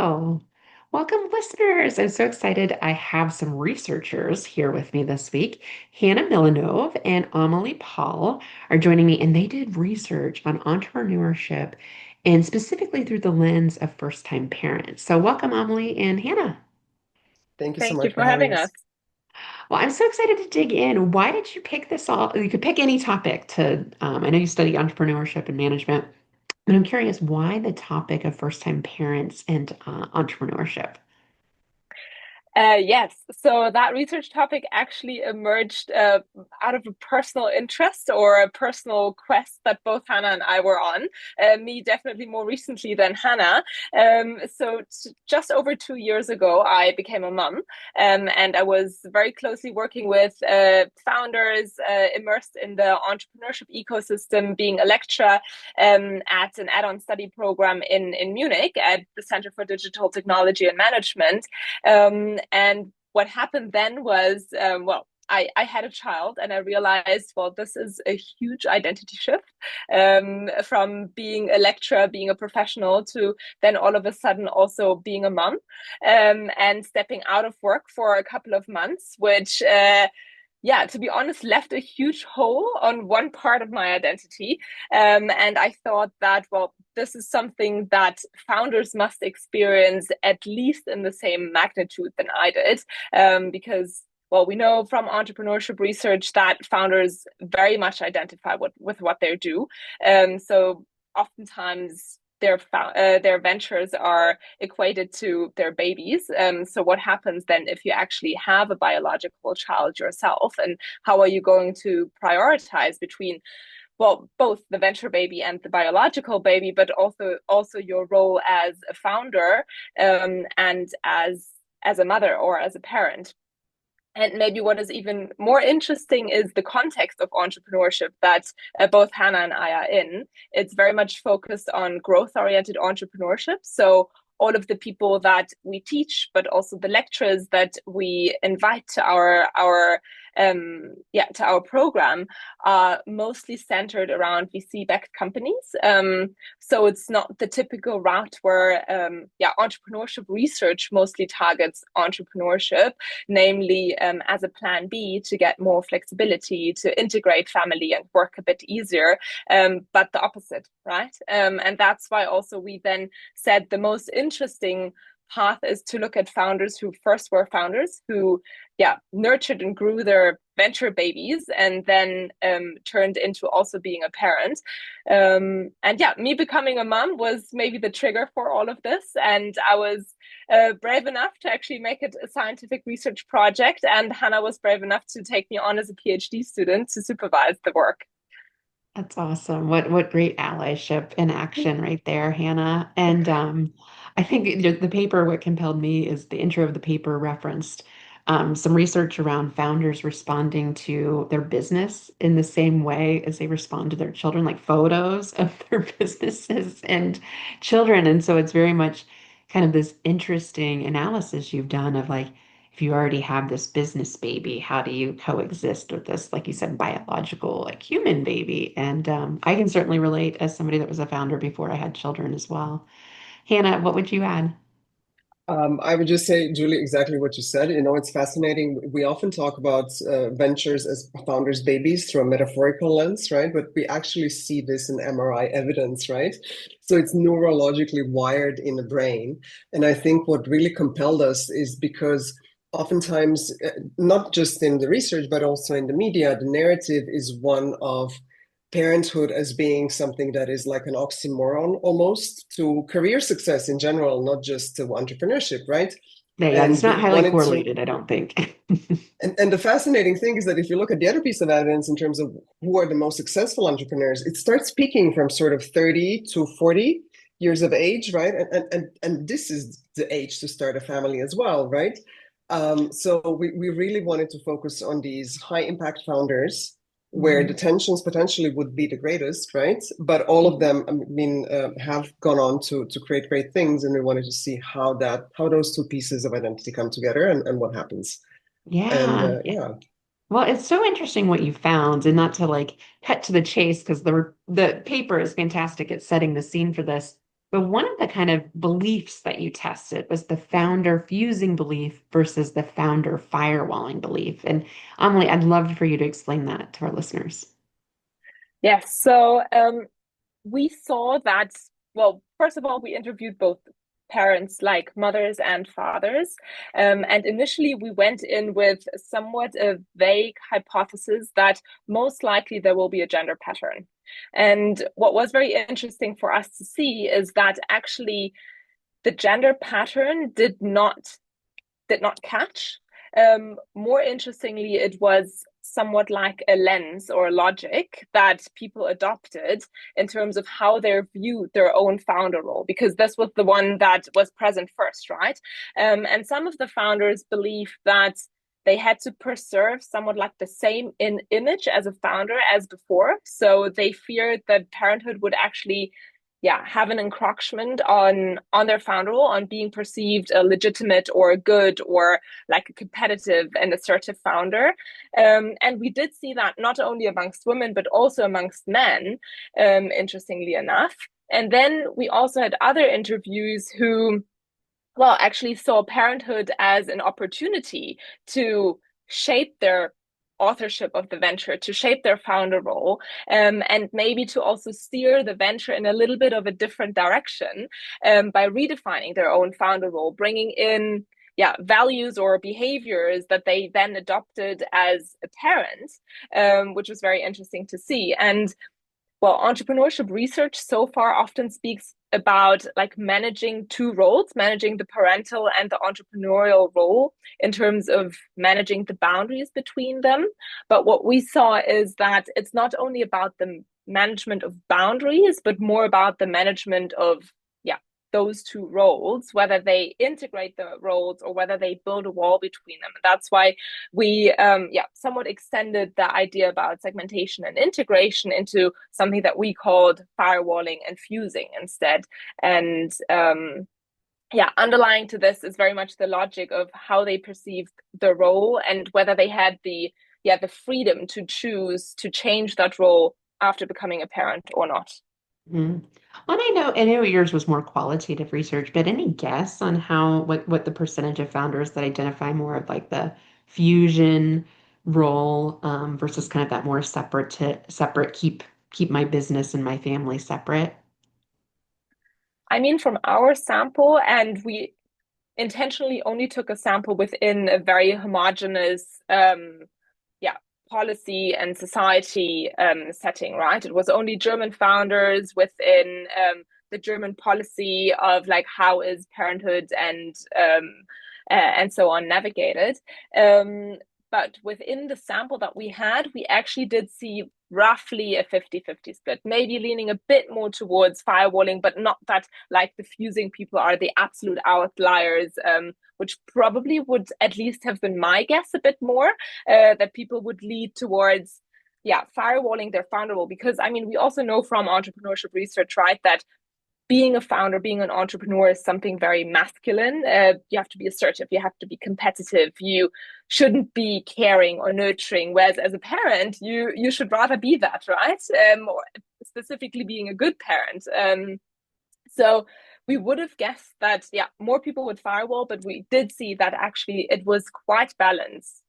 Hello. Welcome, listeners. I'm so excited. I have some researchers here with me this week. Hana Milanov and Amelie Pahl are joining me, and they did research on entrepreneurship and specifically through the lens of first-time parents. So, welcome, Amelie and Hannah. Thank you so Thank you much for for having having us. us. Well, I'm so excited to dig in. Why did you pick this all? You could pick any topic to, I know you study entrepreneurship and management, but I'm curious why the topic of first-time parents and entrepreneurship. Yes, so that research topic actually emerged out of a personal interest or a personal quest that both Hannah and I were on. Me definitely more recently than Hannah. Just over 2 years ago, I became a mum, and I was very closely working with founders immersed in the entrepreneurship ecosystem, being a lecturer at an add-on study program in Munich at the Center for Digital Technology and Management. And what happened then was, I had a child and I realized, well, this is a huge identity shift from being a lecturer, being a professional to then all of a sudden also being a mom and stepping out of work for a couple of months, which yeah, to be honest, left a huge hole on one part of my identity. And I thought that, well, this is something that founders must experience at least in the same magnitude than I did. Because, well, we know from entrepreneurship research that founders very much identify with what they do. So oftentimes, their ventures are equated to their babies. So what happens then if you actually have a biological child yourself, and how are you going to prioritize between, well, both the venture baby and the biological baby, but also your role as a founder and as a mother or as a parent. And maybe what is even more interesting is the context of entrepreneurship that both Hannah and I are in. It's very much focused on growth oriented entrepreneurship. So, all of the people that we teach, but also the lecturers that we invite to our program are mostly centered around VC backed companies. So it's not the typical route where entrepreneurship research mostly targets entrepreneurship, namely as a plan B to get more flexibility, to integrate family and work a bit easier, but the opposite, right? And that's why also we then said the most interesting path is to look at founders who first were founders, who nurtured and grew their venture babies and then turned into also being a parent. And yeah, me becoming a mom was maybe the trigger for all of this. And I was brave enough to actually make it a scientific research project. And Hannah was brave enough to take me on as a PhD student to supervise the work. That's awesome. What great allyship in action right there, Hannah. And I think the paper, what compelled me is the intro of the paper referenced some research around founders responding to their business in the same way as they respond to their children, like photos of their businesses and children. And so it's very much kind of this interesting analysis you've done of like, if you already have this business baby, how do you coexist with this, like you said, biological, like human baby? And I can certainly relate as somebody that was a founder before I had children as well. Hannah, what would you add? I would just say, Julie, exactly what you said. You know, it's fascinating. We often talk about ventures as founders' babies through a metaphorical lens, right? But we actually see this in MRI evidence, right? So it's neurologically wired in the brain. And I think what really compelled us is because oftentimes, not just in the research, but also in the media, the narrative is one of parenthood as being something that is like an oxymoron almost to career success in general, not just to entrepreneurship, right? Yeah, it's And not we highly wanted to, correlated, I don't think. and the fascinating thing is that if you look at the other piece of evidence in terms of who are the most successful entrepreneurs, it starts peaking from sort of 30 to 40 years of age, right? And this is the age to start a family as well, right? So we really wanted to focus on these high impact founders where the Mhm. tensions potentially would be the greatest, right? But all of them, I mean, have gone on to create great things, and we wanted to see how those two pieces of identity come together and what happens. And Yeah. yeah, Well, it's so interesting what you found, and not to like cut to the chase because the paper is fantastic at setting the scene for this. But one of the kind of beliefs that you tested was the founder fusing belief versus the founder firewalling belief. And Amelie, I'd love for you to explain that to our listeners. Yes. So we saw that, well, first of all, we interviewed both parents, like mothers and fathers. And initially, we went in with somewhat a vague hypothesis that most likely there will be a gender pattern. And what was very interesting for us to see is that actually the gender pattern did not catch. More interestingly, it was somewhat like a lens or a logic that people adopted in terms of how they viewed their own founder role, because this was the one that was present first, right? And some of the founders believe that they had to preserve somewhat like the same image as a founder as before. So they feared that parenthood would actually have an encroachment on their founder role, on being perceived a legitimate or a good or like a competitive and assertive founder. And we did see that not only amongst women but also amongst men, interestingly enough. And then we also had other interviews who, well, actually saw parenthood as an opportunity to shape their authorship of the venture, to shape their founder role, and maybe to also steer the venture in a little bit of a different direction, by redefining their own founder role, bringing in values or behaviors that they then adopted as a parent, which was very interesting to see. And well, entrepreneurship research so far often speaks about like managing two roles, managing the parental and the entrepreneurial role in terms of managing the boundaries between them. But what we saw is that it's not only about the management of boundaries, but more about the management of those two roles, whether they integrate the roles or whether they build a wall between them. And that's why we somewhat extended the idea about segmentation and integration into something that we called firewalling and fusing instead. And underlying to this is very much the logic of how they perceived the role and whether they had the freedom to choose to change that role after becoming a parent or not. Mhm. Well, I know yours was more qualitative research, but any guess on what the percentage of founders that identify more of like the fusion role versus kind of that more separate keep my business and my family separate? I mean, from our sample, and we intentionally only took a sample within a very homogenous yeah policy and society setting, right? It was only German founders within the German policy of like how is parenthood and so on navigated. But within the sample that we had, we actually did see roughly a 50-50 split, maybe leaning a bit more towards firewalling, but not that like the fusing people are the absolute outliers, which probably would at least have been my guess a bit more, that people would lead towards firewalling their founder role. Because I mean, we also know from entrepreneurship research, right, that being a founder, being an entrepreneur is something very masculine. You have to be assertive, you have to be competitive, you shouldn't be caring or nurturing. Whereas as a parent, you should rather be that, right? Or specifically being a good parent. So we would have guessed that more people would firewall, but we did see that actually it was quite balanced.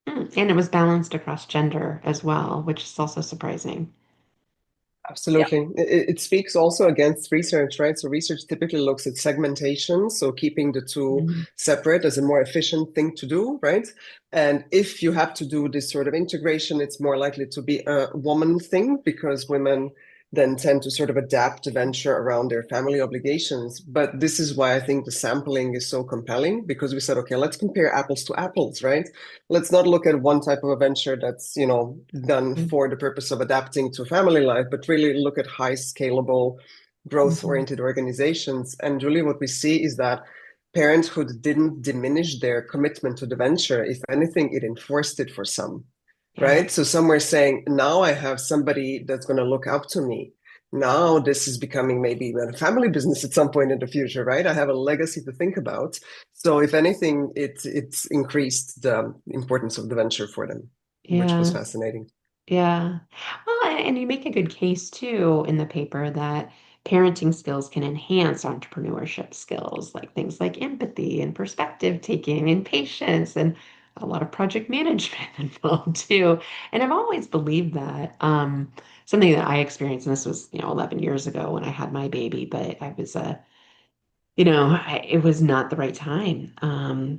And it was balanced across gender as well, which is also surprising. Yeah. Absolutely. It speaks also against research, right? So research typically looks at segmentation, so keeping the two Mhm. separate is a more efficient thing to do, right? And if you have to do this sort of integration, it's more likely to be a woman thing because women then tend to sort of adapt the venture around their family obligations. But this is why I think the sampling is so compelling because we said, okay, let's compare apples to apples, right? Let's not look at one type of a venture that's done for the purpose of adapting to family life, but really look at high scalable growth Mhm. oriented organizations. And really what we see is that parenthood didn't diminish their commitment to the venture. If anything, it enforced it for some, Yeah. right? So some were saying, now I have somebody that's going to look up to me. Now this is becoming maybe a family business at some point in the future, right? I have a legacy to think about. So if anything, it's increased the importance of the venture for them, which was Yeah. fascinating. Yeah. Well, and you make a good case too in the paper that parenting skills can enhance entrepreneurship skills, like things like empathy and perspective taking and patience and a lot of project management involved too. And I've always believed that. Something that I experienced, and this was, 11 years ago when I had my baby, but I was it was not the right time.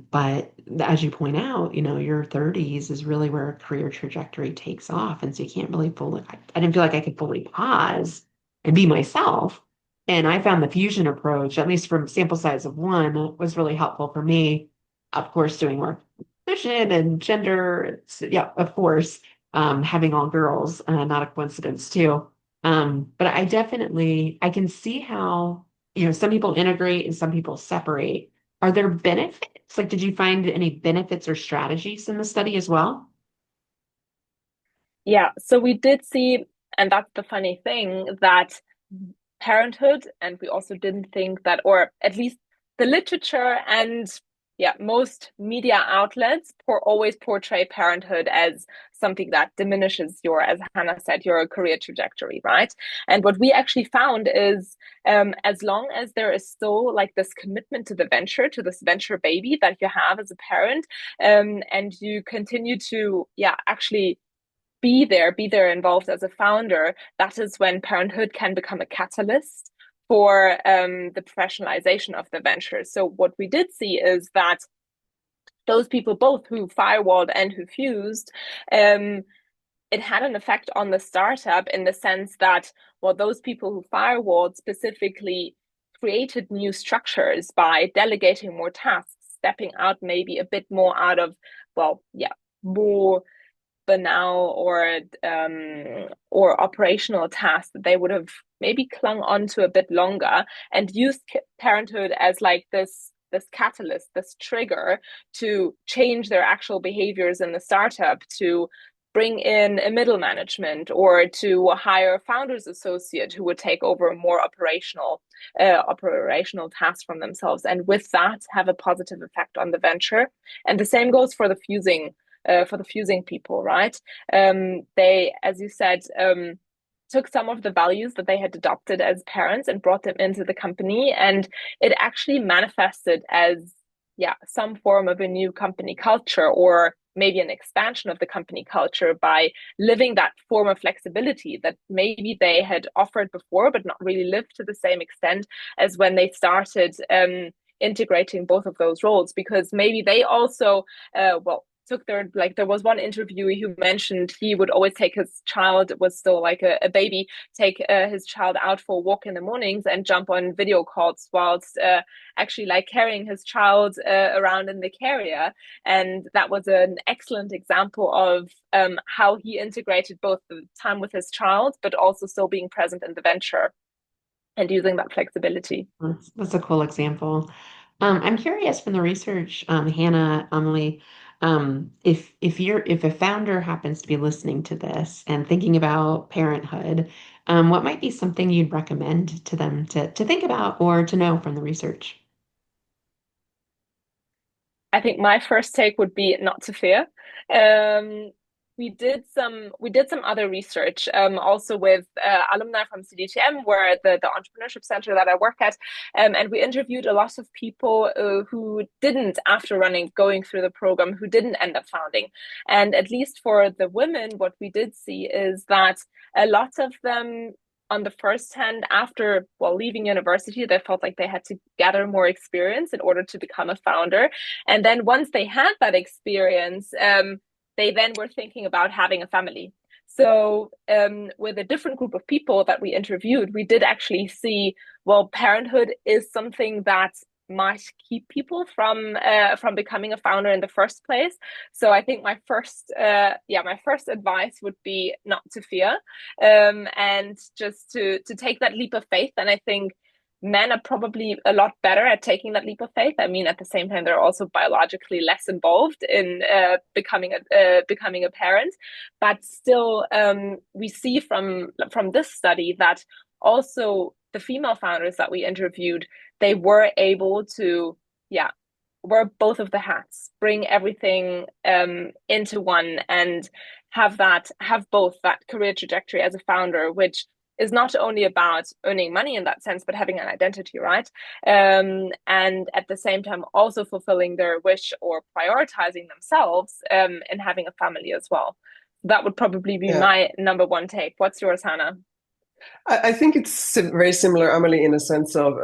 But as you point out, your 30s is really where a career trajectory takes off. And so you can't really fully, I didn't feel like I could fully pause and be myself. And I found the fusion approach, at least from sample size of one, was really helpful for me. Of course, doing more vision and gender, yeah, of course, having all girls, not a coincidence too. But I can see how some people integrate and some people separate. Are there benefits? Like, did you find any benefits or strategies in the study as well? Yeah, so we did see, and that's the funny thing, that parenthood, and we also didn't think that, or at least the literature and yeah, most media outlets always portray parenthood as something that diminishes your, as Hannah said, your career trajectory, right? And what we actually found is as long as there is still like this commitment to the venture, to this venture baby that you have as a parent, and you continue to, yeah, actually be there involved as a founder, that is when parenthood can become a catalyst for the professionalization of the venture. So what we did see is that those people, both who firewalled and who fused, it had an effect on the startup in the sense that, well, those people who firewalled specifically created new structures by delegating more tasks, stepping out maybe a bit more out of, well, yeah, more banal or operational tasks that they would have maybe clung on to a bit longer and used parenthood as like this catalyst, this trigger to change their actual behaviors in the startup, to bring in a middle management or to hire a founders associate who would take over more operational tasks from themselves, and with that have a positive effect on the venture. And the same goes for the fusing people, right? They, as you said, took some of the values that they had adopted as parents and brought them into the company, and it actually manifested as, yeah, some form of a new company culture, or maybe an expansion of the company culture, by living that form of flexibility that maybe they had offered before but not really lived to the same extent as when they started integrating both of those roles, because maybe they also well, took their, like, there was one interviewee who mentioned he would always take his child, was still like a baby, take his child out for a walk in the mornings and jump on video calls whilst actually like carrying his child around in the carrier. And that was an excellent example of how he integrated both the time with his child but also still being present in the venture and using that flexibility. That's a cool example. I'm curious from the research, Hannah, Amelie, if a founder happens to be listening to this and thinking about parenthood, what might be something you'd recommend to them to think about or to know from the research? I think my first take would be not to fear. Um, we did some other research, also with alumni from CDTM, where the entrepreneurship center that I work at, and we interviewed a lot of people who didn't, after going through the program, who didn't end up founding. And at least for the women, what we did see is that a lot of them, on the first hand, after, well, leaving university, they felt like they had to gather more experience in order to become a founder. And then once they had that experience, they then were thinking about having a family. So, with a different group of people that we interviewed, we did actually see, well, parenthood is something that might keep people from becoming a founder in the first place. So I think my first advice would be not to fear, and just to take that leap of faith. And I think men are probably a lot better at taking that leap of faith. I mean, at the same time, they're also biologically less involved in becoming a parent, but still, we see from this study that also the female founders that we interviewed, they were able to, yeah, wear both of the hats, bring everything into one, and have both that career trajectory as a founder, which is not only about earning money in that sense, but having an identity, right? And at the same time, also fulfilling their wish or prioritizing themselves and having a family as well. That would probably be Yeah. my number one take. What's yours, Hannah? I think it's very similar, Amelie, in a sense of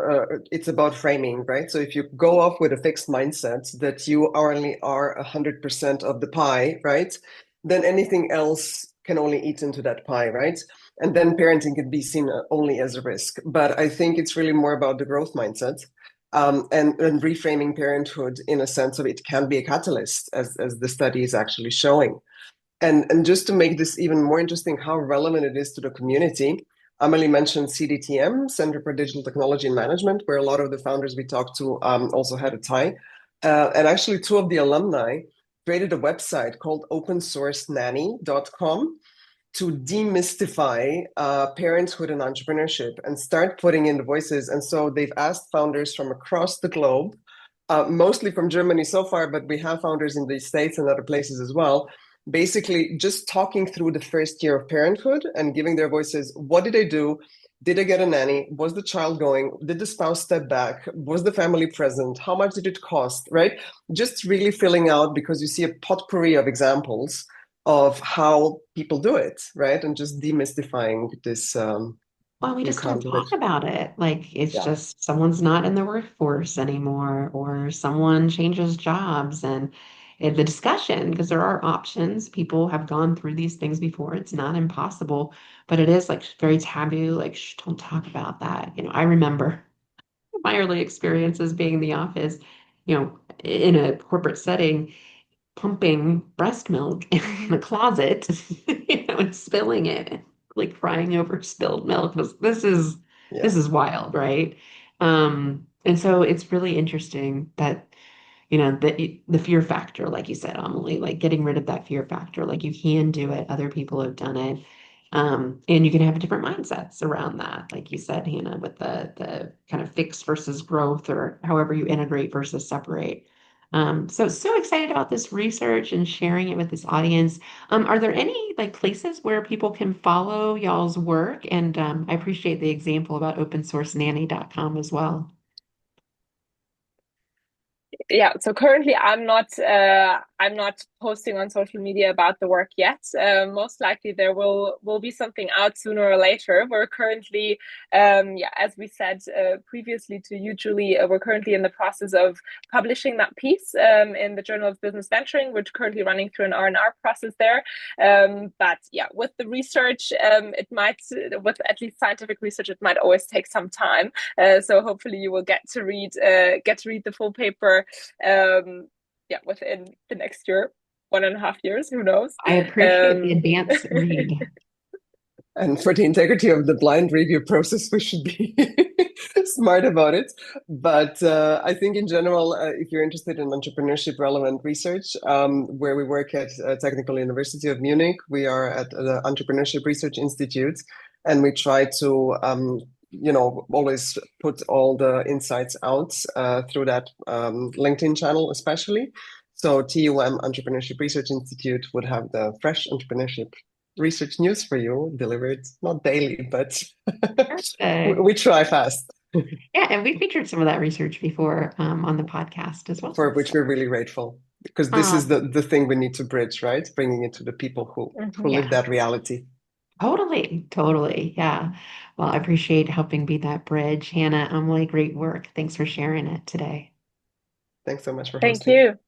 it's about framing, right? So if you go off with a fixed mindset that you only are 100% of the pie, right? Then anything else can only eat into that pie, right? And then parenting can be seen only as a risk. But I think it's really more about the growth mindset, and reframing parenthood in a sense of it can be a catalyst, as the study is actually showing. And just to make this even more interesting, how relevant it is to the community, Amelie mentioned CDTM, Center for Digital Technology and Management, where a lot of the founders we talked to also had a tie. And actually, two of the alumni created a website called opensourcenanny.com to demystify parenthood and entrepreneurship and start putting in the voices. And so they've asked founders from across the globe, mostly from Germany so far, but we have founders in the States and other places as well, basically just talking through the first year of parenthood and giving their voices. What did they do? Did they get a nanny? Was the child going? Did the spouse step back? Was the family present? How much did it cost? Right? Just really filling out, because you see a potpourri of examples of how people do it, right? And just demystifying this Well, we you just don't can't do it. talk about it. Like it's Yeah. just someone's not in the workforce anymore, or someone changes jobs, and the discussion, because there are options. People have gone through these things before. It's not impossible, but it is like very taboo. Like, shh, don't talk about that. I remember my early experiences being in the office, in a corporate setting, pumping breast milk in the closet, and spilling it, like crying over spilled milk. This Yeah. is wild, right? And so it's really interesting that the fear factor, like you said, Amelie, like getting rid of that fear factor, like you can do it, other people have done it. And you can have different mindsets around that, like you said, Hannah, with the kind of fix versus growth, or however you integrate versus separate. So excited about this research and sharing it with this audience. Are there any like places where people can follow y'all's work? And I appreciate the example about opensourcenanny.com as well. Yeah, so currently I'm not posting on social media about the work yet. Most likely there will be something out sooner or later. We're currently yeah, as we said previously to you, Julie, we're currently in the process of publishing that piece in the Journal of Business Venturing. We're currently running through an R&R process there. But yeah, with the research, it might, with at least scientific research, it might always take some time. So hopefully you will get to read the full paper, yeah, within the next year, 1.5 years, who knows? I appreciate the Um, advanced read. And for the integrity of the blind review process, we should be smart about it. But I think in general, if you're interested in entrepreneurship relevant research, where we work at Technical University of Munich, we are at the Entrepreneurship Research Institute, and we try to always put all the insights out through that LinkedIn channel, especially. So TUM Entrepreneurship Research Institute would have the fresh entrepreneurship research news for you, delivered not daily, but Perfect. we try fast, Yeah, and we featured some of that research before on the podcast as well. for which So, we're really grateful, because this is um, the thing we need to bridge, right? Bringing it to the people who mhm. live yeah, that reality. totally, totally. Yeah. Well, I appreciate helping be that bridge. Hannah, Emily, great work. Thanks for sharing it today. Thanks so much for Thank hosting. you.